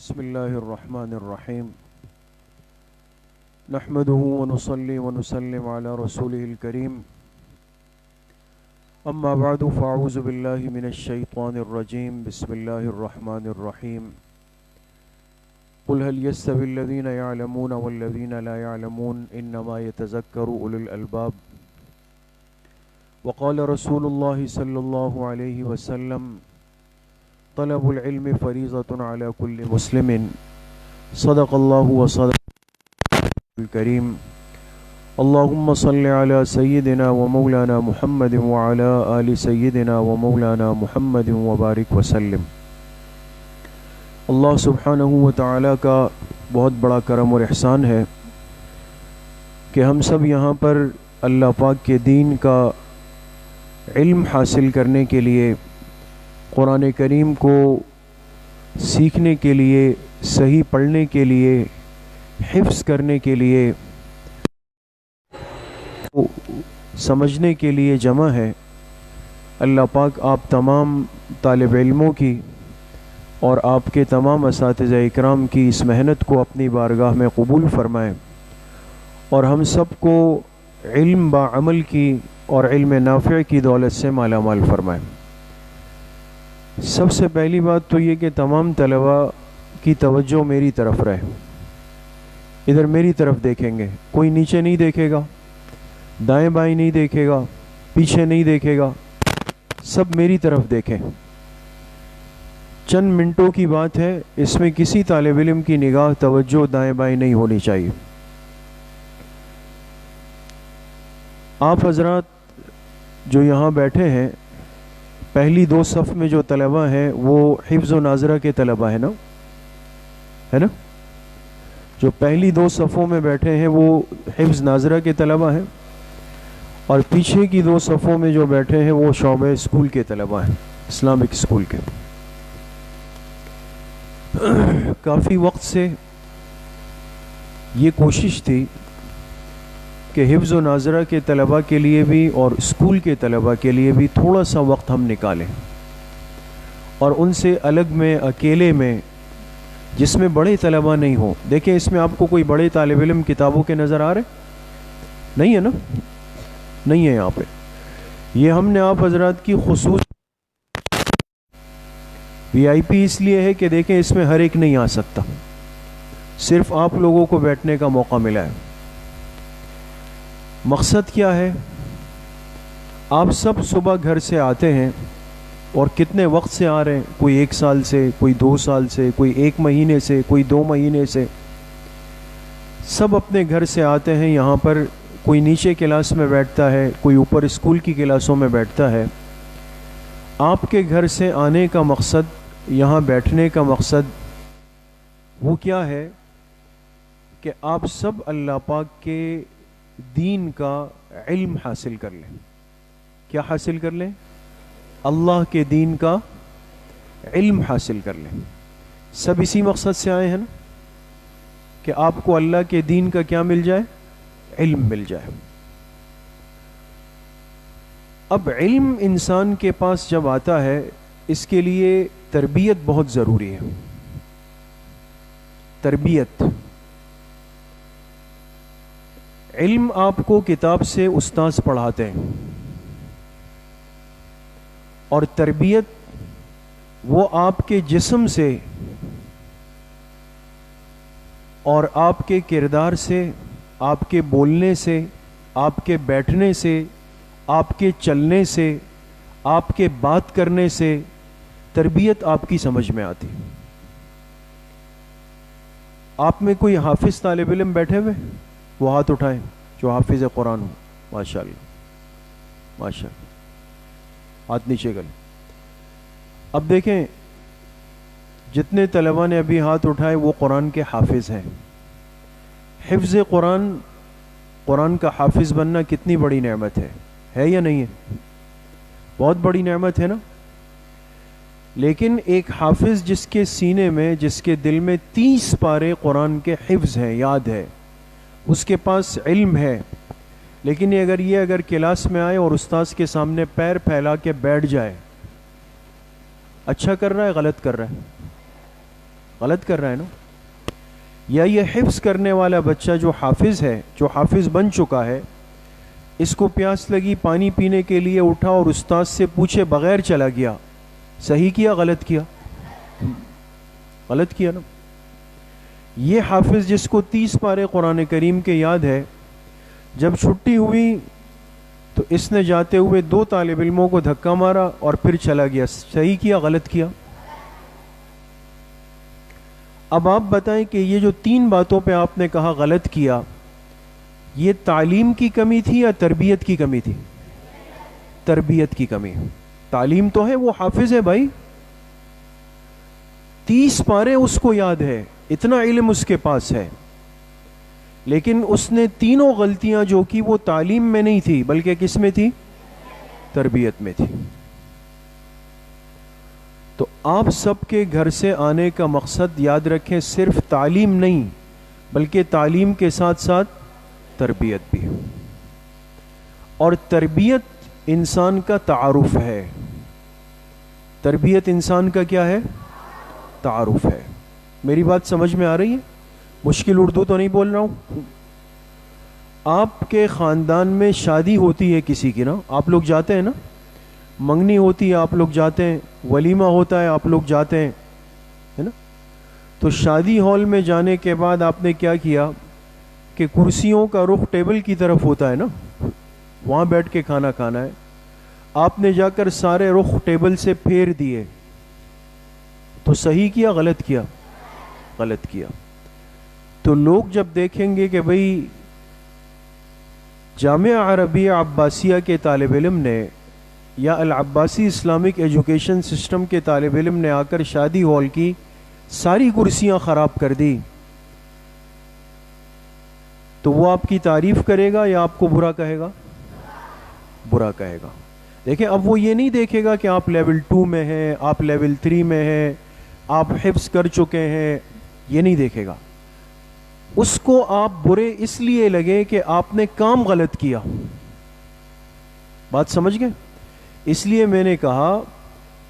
بسم الله الرحمن الرحيم نحمده ونصلي ونسلم على رسوله الكريم أما بعد فأعوذ بالله من الشيطان الرجيم بسم الله الرحمن الرحيم قل هل يستوي الذين يعلمون والذين لا يعلمون إنما يتذكر أولو الألباب وقال رسول الله صلى الله عليه وسلم طلب العلم فریضۃ علی کل مسلم صدق اللہ وصدق الکریم اللہم صل علی سیدنا ومولانا محمد وعلی آل سیدنا ومولانا محمد وبارک وسلم۔ اللہ سبحانہ وتعالی کا بہت بڑا کرم اور احسان ہے کہ ہم سب یہاں پر اللہ پاک کے دین کا علم حاصل کرنے کے لیے، قرآن کریم کو سیکھنے کے لیے، صحیح پڑھنے کے لیے، حفظ کرنے کے لیے، سمجھنے کے لیے جمع ہے۔ اللہ پاک آپ تمام طالب علموں کی اور آپ کے تمام اساتذہ اکرام کی اس محنت کو اپنی بارگاہ میں قبول فرمائیں اور ہم سب کو علم با عمل کی اور علم نافع کی دولت سے مالا مال فرمائیں۔ سب سے پہلی بات تو یہ کہ تمام طلباء کی توجہ میری طرف رہے، ادھر میری طرف دیکھیں گے، کوئی نیچے نہیں دیکھے گا، دائیں بائیں نہیں دیکھے گا، پیچھے نہیں دیکھے گا، سب میری طرف دیکھیں۔ چند منٹوں کی بات ہے، اس میں کسی طالب علم کی نگاہ توجہ دائیں بائیں نہیں ہونی چاہیے۔ آپ حضرات جو یہاں بیٹھے ہیں، پہلی دو صف میں جو طلباء ہیں وہ حفظ و ناظرہ کے طلباء ہیں نا، ہے نا؟ جو پہلی دو صفوں میں بیٹھے ہیں وہ حفظ ناظرہ کے طلباء ہیں، اور پیچھے کی دو صفوں میں جو بیٹھے ہیں وہ شعبہ اسکول کے طلباء ہیں، اسلامک اسکول کے۔ کافی وقت سے یہ کوشش تھی کہ حفظ و ناظرہ کے طلباء کے لیے بھی اور اسکول کے طلباء کے لیے بھی تھوڑا سا وقت ہم نکالیں، اور ان سے الگ میں، اکیلے میں، جس میں بڑے طلباء نہیں ہوں۔ دیکھیں اس میں آپ کو کوئی بڑے طالب علم کتابوں کے نظر آ رہے؟ نہیں ہے نا؟ نہیں ہے یہاں پہ۔ یہ ہم نے آپ حضرات کی خصوص VIP اس لیے ہے کہ دیکھیں اس میں ہر ایک نہیں آ سکتا، صرف آپ لوگوں کو بیٹھنے کا موقع ملا ہے۔ مقصد کیا ہے؟ آپ سب صبح گھر سے آتے ہیں، اور کتنے وقت سے آ رہے ہیں؟ کوئی 1 سال سے، کوئی 2 سال سے، کوئی 1 مہینے سے، کوئی 2 مہینے سے، سب اپنے گھر سے آتے ہیں یہاں پر۔ کوئی نیچے کلاس میں بیٹھتا ہے، کوئی اوپر اسکول کی کلاسوں میں بیٹھتا ہے۔ آپ کے گھر سے آنے کا مقصد، یہاں بیٹھنے کا مقصد وہ کیا ہے کہ آپ سب اللہ پاک کے دین کا علم حاصل کر لیں۔ کیا حاصل کر لیں؟ اللہ کے دین کا علم حاصل کر لیں۔ سب اسی مقصد سے آئے ہیں نا، کہ آپ کو اللہ کے دین کا کیا مل جائے؟ علم مل جائے۔ اب علم انسان کے پاس جب آتا ہے، اس کے لیے تربیت بہت ضروری ہے۔ تربیت، علم آپ کو کتاب سے استاذ پڑھاتے ہیں، اور تربیت وہ آپ کے جسم سے اور آپ کے کردار سے، آپ کے بولنے سے، آپ کے بیٹھنے سے، آپ کے چلنے سے، آپ کے بات کرنے سے تربیت آپ کی سمجھ میں آتی۔ آپ میں کوئی حافظ طالب علم بیٹھے ہوئے؟ وہ ہاتھ اٹھائیں جو حافظ قرآن ہو۔ ماشاءاللہ ماشاءاللہ، ہاتھ نیچے کریں۔ اب دیکھیں جتنے طلباء نے ابھی ہاتھ اٹھائے وہ قرآن کے حافظ ہیں۔ حفظ قرآن، قرآن کا حافظ بننا کتنی بڑی نعمت ہے یا نہیں ہے؟ بہت بڑی نعمت ہے نا۔ لیکن ایک حافظ جس کے سینے میں، جس کے دل میں 30 پارے قرآن کے حفظ ہیں، یاد ہے، اس کے پاس علم ہے، لیکن اگر کلاس میں آئے اور استاذ کے سامنے پیر پھیلا کے بیٹھ جائے، اچھا کر رہا ہے غلط کر رہا ہے؟ غلط کر رہا ہے نا. یا یہ حفظ کرنے والا بچہ جو حافظ ہے، جو حافظ بن چکا ہے، اس کو پیاس لگی، پانی پینے کے لیے اٹھا اور استاد سے پوچھے بغیر چلا گیا، صحیح کیا غلط کیا؟ غلط کیا نا. یہ حافظ جس کو 30 پارے قرآن کریم کے یاد ہے، جب چھٹی ہوئی تو اس نے جاتے ہوئے 2 طالب علموں کو دھکا مارا اور پھر چلا گیا، صحیح کیا غلط کیا؟ اب آپ بتائیں کہ یہ جو 3 باتوں پہ آپ نے کہا غلط کیا، یہ تعلیم کی کمی تھی یا تربیت کی کمی تھی؟ تربیت کی کمی. تعلیم تو ہے، وہ حافظ ہے بھائی، 30 پارے اس کو یاد ہے، اتنا علم اس کے پاس ہے، لیکن اس نے تینوں غلطیاں جو کی وہ تعلیم میں نہیں تھی بلکہ کس میں تھی؟ تربیت میں تھی. تو آپ سب کے گھر سے آنے کا مقصد یاد رکھیں، صرف تعلیم نہیں بلکہ تعلیم کے ساتھ ساتھ تربیت بھی. اور تربیت انسان کا تعارف ہے. تربیت انسان کا کیا ہے؟ تعارف ہے. میری بات سمجھ میں آ رہی ہے؟ مشکل اردو تو نہیں بول رہا ہوں. آپ کے خاندان میں شادی ہوتی ہے کسی کی نا، آپ لوگ جاتے ہیں نا، منگنی ہوتی ہے آپ لوگ جاتے ہیں، ولیمہ ہوتا ہے آپ لوگ جاتے ہیں، ہے نا. تو شادی ہال میں جانے کے بعد آپ نے کیا کیا کہ کرسیوں کا رخ ٹیبل کی طرف ہوتا ہے نا، وہاں بیٹھ کے کھانا کھانا ہے. آپ نے جا کر سارے رخ ٹیبل سے پھیر دیے، تو صحیح کیا غلط کیا؟ غلط کیا. تو لوگ جب دیکھیں گے کہ بھئی جامعہ عربیہ عباسیہ کے طالب علم نے یا العباسی اسلامک ایجوکیشن سسٹم کے طالب علم نے آ کر شادی ہال کی ساری کرسیاں خراب کر دی، تو وہ آپ کی تعریف کرے گا یا آپ کو برا کہے گا؟ برا کہے گا. دیکھیں اب وہ یہ نہیں دیکھے گا کہ آپ لیول 2 میں ہیں، آپ لیول 3 میں ہیں، آپ حفظ کر چکے ہیں، یہ نہیں دیکھے گا. اس کو آپ برے اس لیے لگے کہ آپ نے کام غلط کیا. بات سمجھ گئے؟ اس لیے میں نے کہا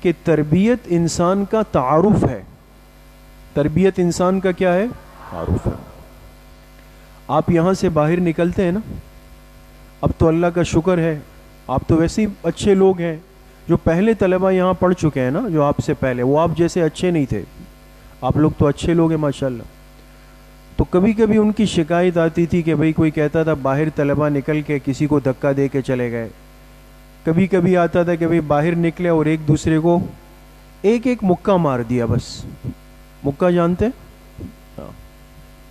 کہ تربیت انسان کا تعارف ہے. تربیت انسان کا کیا ہے؟ تعارف ہے. آپ یہاں سے باہر نکلتے ہیں نا، اب تو اللہ کا شکر ہے آپ تو ویسے ہی اچھے لوگ ہیں. جو پہلے طلبہ یہاں پڑھ چکے ہیں نا، جو آپ سے پہلے، وہ آپ جیسے اچھے نہیں تھے. آپ لوگ تو اچھے لوگ ہیں ماشاءاللہ. تو کبھی کبھی ان کی شکایت آتی تھی کہ بھئی کوئی کہتا تھا باہر طلبہ نکل کے کسی کو دھکا دے کے چلے گئے. کبھی کبھی آتا تھا کہ بھئی باہر نکلے اور ایک دوسرے کو ایک مکہ مار دیا. بس مکہ جانتے ہیں؟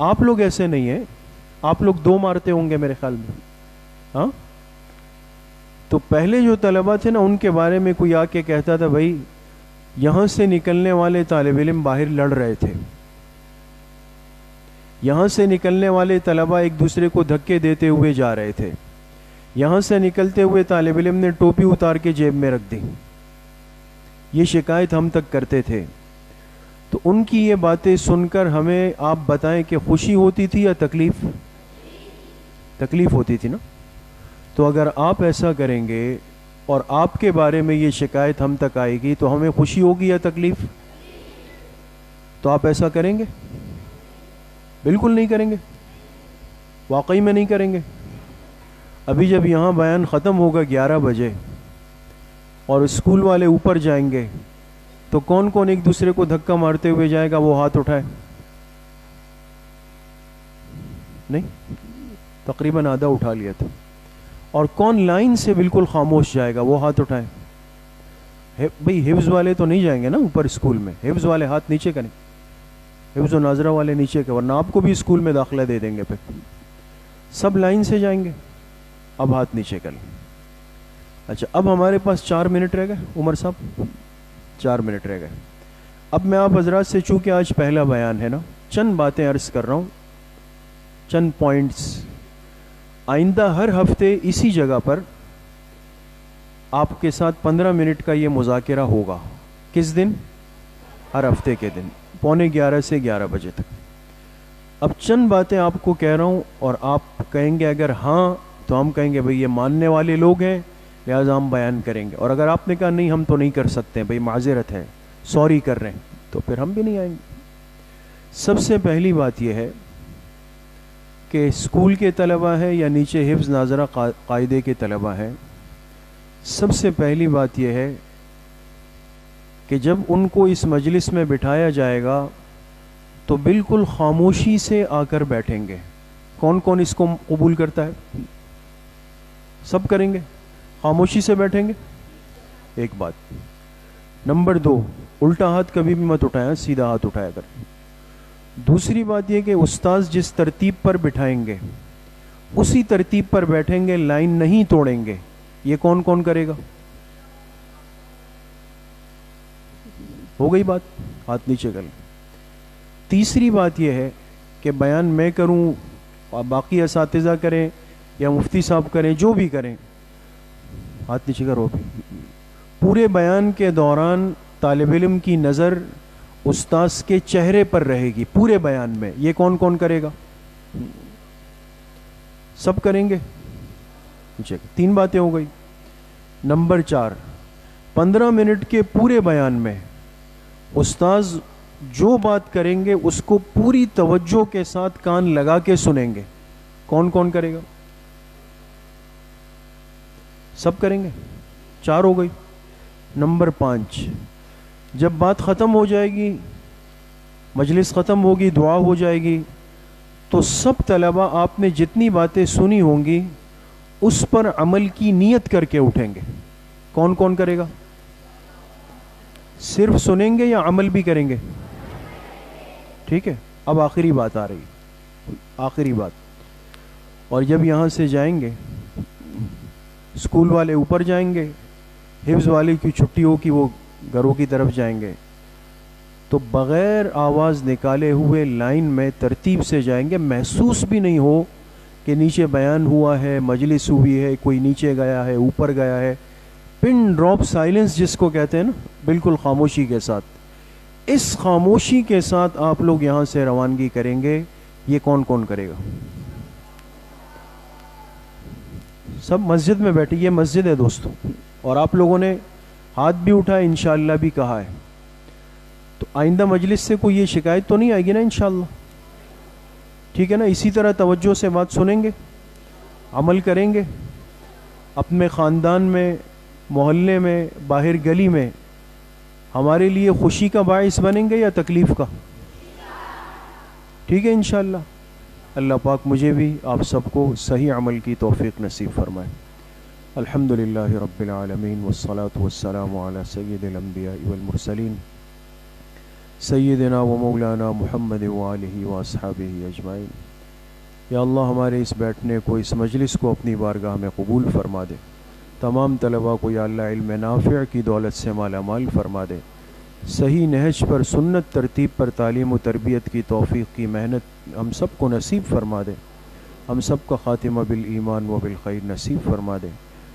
آپ لوگ ایسے نہیں ہیں، آپ لوگ 2 مارتے ہوں گے میرے خیال میں. ہاں، تو پہلے جو طلبہ تھے نا، ان کے بارے میں کوئی آ کے کہتا تھا بھئی یہاں سے نکلنے والے طالب علم باہر لڑ رہے تھے، یہاں سے نکلنے والے طلبہ ایک دوسرے کو دھکے دیتے ہوئے جا رہے تھے، یہاں سے نکلتے ہوئے طالب علم نے ٹوپی اتار کے جیب میں رکھ دی. یہ شکایت ہم تک کرتے تھے. تو ان کی یہ باتیں سن کر ہمیں آپ بتائیں کہ خوشی ہوتی تھی یا تکلیف؟ تکلیف ہوتی تھی نا. تو اگر آپ ایسا کریں گے اور آپ کے بارے میں یہ شکایت ہم تک آئے گی تو ہمیں خوشی ہوگی یا تکلیف؟ تو آپ ایسا کریں گے؟ بالکل نہیں کریں گے، واقعی میں نہیں کریں گے. ابھی جب یہاں بیان ختم ہوگا 11 بجے اور اسکول والے اوپر جائیں گے تو کون کون ایک دوسرے کو دھکا مارتے ہوئے جائے گا؟ وہ ہاتھ اٹھائے. نہیں، تقریباً آدھا اٹھا لیا تھا. اور کون لائن سے بالکل خاموش جائے گا؟ وہ ہاتھ اٹھائے. بھئی حفظ والے تو نہیں جائیں گے نا اوپر اسکول میں، حفظ والے ہاتھ نیچے کریں، حفظ و ناظرہ والے نیچے کے، ورنہ آپ کو بھی اسکول میں داخلہ دے دیں گے. پھر سب لائن سے جائیں گے. اب ہاتھ نیچے کریں. اچھا، اب ہمارے پاس 4 منٹ رہ گئے عمر صاحب، 4 منٹ رہ گئے. اب میں آپ حضرات سے، چونکہ آج پہلا بیان ہے نا، چند باتیں عرض کر رہا ہوں، چند پوائنٹس. آئندہ ہر ہفتے اسی جگہ پر آپ کے ساتھ 15 منٹ کا یہ مذاکرہ ہوگا. کس دن؟ ہر ہفتے کے دن 11:15 سے 11 بجے تک. اب چند باتیں آپ کو کہہ رہا ہوں اور آپ کہیں گے اگر ہاں تو ہم کہیں گے بھئی یہ ماننے والے لوگ ہیں لہٰذا ہم بیان کریں گے، اور اگر آپ نے کہا نہیں ہم تو نہیں کر سکتے بھئی معذرت ہے، سوری کر رہے ہیں، تو پھر ہم بھی نہیں آئیں گے. سب سے پہلی بات یہ ہے کہ اسکول کے طلبہ ہیں یا نیچے حفظ ناظرہ قاعدے کے طلبہ ہیں، سب سے پہلی بات یہ ہے کہ جب ان کو اس مجلس میں بٹھایا جائے گا تو بالکل خاموشی سے آ کر بیٹھیں گے۔ کون کون اس کو قبول کرتا ہے؟ سب کریں گے، خاموشی سے بیٹھیں گے، ایک بات۔ نمبر 2، الٹا ہاتھ کبھی بھی مت اٹھائیں، سیدھا ہاتھ اٹھایا کر۔ دوسری بات یہ کہ استاذ جس ترتیب پر بٹھائیں گے اسی ترتیب پر بیٹھیں گے، لائن نہیں توڑیں گے۔ یہ کون کون کرے گا؟ ہو گئی بات، ہاتھ نیچے کر لیں۔ تیسری بات یہ ہے کہ بیان میں کروں اور باقی اساتذہ کریں یا مفتی صاحب کریں، جو بھی کریں، ہاتھ نیچے کرو۔ پورے بیان کے دوران طالب علم کی نظر استاذ کے چہرے پر رہے گی پورے بیان میں۔ یہ کون کون کرے گا؟ سب کریں گے؟ 3 باتیں ہو گئی۔ نمبر 4، 15 منٹ کے پورے بیان میں استاذ جو بات کریں گے اس کو پوری توجہ کے ساتھ کان لگا کے سنیں گے۔ کون کون کرے گا؟ سب کریں گے؟ 4 ہو گئی۔ نمبر 5، جب بات ختم ہو جائے گی، مجلس ختم ہوگی، دعا ہو جائے گی، تو سب طلبہ آپ نے جتنی باتیں سنی ہوں گی اس پر عمل کی نیت کر کے اٹھیں گے۔ کون کون کرے گا؟ صرف سنیں گے یا عمل بھی کریں گے؟ ٹھیک ہے، اب آخری بات آ رہی، آخری بات۔ اور جب یہاں سے جائیں گے، اسکول والے اوپر جائیں گے، حفظ والے کی چھٹی ہو کہ وہ گھروں کی طرف جائیں گے، تو بغیر آواز نکالے ہوئے لائن میں ترتیب سے جائیں گے، محسوس بھی نہیں ہو کہ نیچے بیان ہوا ہے، مجلس ہوئی ہے، کوئی نیچے گیا ہے، اوپر گیا ہے۔ پن ڈراپ سائلنس جس کو کہتے ہیں نا، بالکل خاموشی کے ساتھ۔ اس خاموشی کے ساتھ آپ لوگ یہاں سے روانگی کریں گے۔ یہ کون کون کرے گا؟ سب مسجد میں بیٹھے، یہ مسجد ہے دوستو، اور آپ لوگوں نے ہاتھ بھی اٹھائے، انشاءاللہ بھی کہا ہے، تو آئندہ مجلس سے کوئی یہ شکایت تو نہیں آئے گی نا انشاءاللہ؟ ٹھیک ہے نا؟ اسی طرح توجہ سے بات سنیں گے، عمل کریں گے، اپنے خاندان میں، محلے میں، باہر گلی میں ہمارے لیے خوشی کا باعث بنیں گے یا تکلیف کا؟ ٹھیک ہے انشاءاللہ۔ اللہ پاک مجھے بھی آپ سب کو صحیح عمل کی توفیق نصیب فرمائے۔ الحمدللہ رب العالمین والصلاة والسلام علی سید الانبیاء والمرسلین سیدنا و مولانا محمد وآلہ واصحابہ اجمعین۔ یا اللہ ہمارے اس بیٹھنے کو، اس مجلس کو اپنی بارگاہ میں قبول فرما دے۔ تمام طلباء کو یا اللہ علم نافع کی دولت سے مالا مال فرما دے۔ صحیح نہج پر، سنت ترتیب پر تعلیم و تربیت کی توفیق کی محنت ہم سب کو نصیب فرما دے۔ ہم سب کا خاتمہ بالایمان و بالخیر نصیب فرما دے۔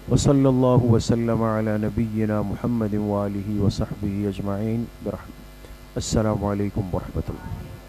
وصلی اللہ وسلم علی نبینا محمد وآلہ وصحبہ اجمعین برحمتہ۔ السلام علیکم ورحمۃ اللہ۔